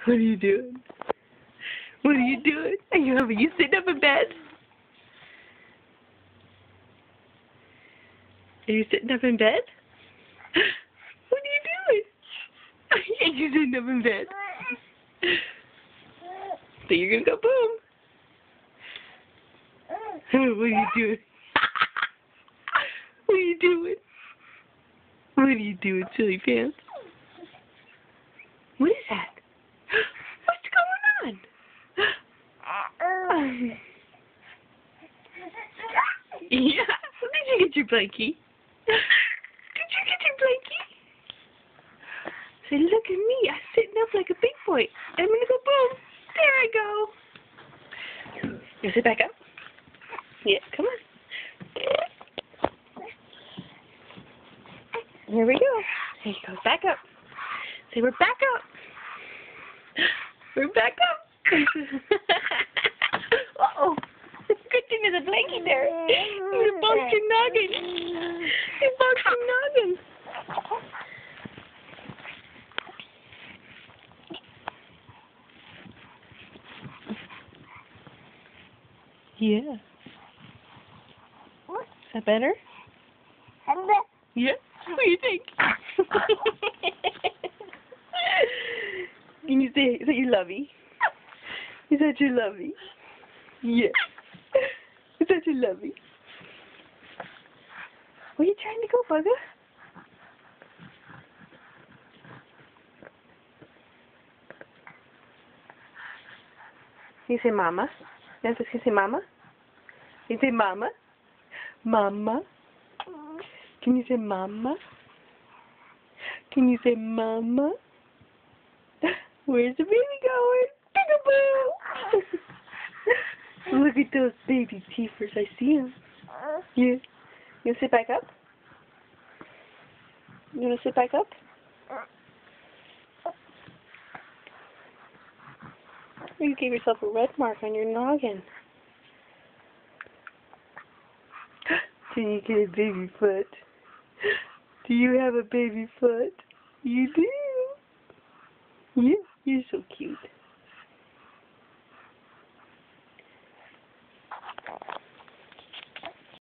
What are you doing? What are you doing? Are you sitting up in bed? Are you sitting up in bed? What are you doing? Are you sitting up in bed? So you're gonna go boom. What are you doing? What are you doing? What are you doing, silly pants? What is that? What's going on? Yeah. Did you get your blankie? Did you get your blankie? Say, look at me. I'm sitting up like a big boy. I'm gonna go boom. There I go. You sit back up? Yeah, come on. Here we go. There you go. Back up. Say, we're back up. We're back up. Uh-oh. Good thing there's a blankie there. You bumped your noggin. You bumped your noggin. Yeah. Is that better? Yeah? What do you think? Can you say that you love me? Is that you love me? Yeah. Is that you love me? Where are you trying to go, bugger? Can you say mama? Can you say mama? Can you say mama? Mama? Can you say mama? Can you say mama? Where's the baby going? Peekaboo! Look at those baby teethers. I see them. Yeah. You want to sit back up? You want to sit back up? You gave yourself a red mark on your noggin. Did you get a baby foot? Do you have a baby foot?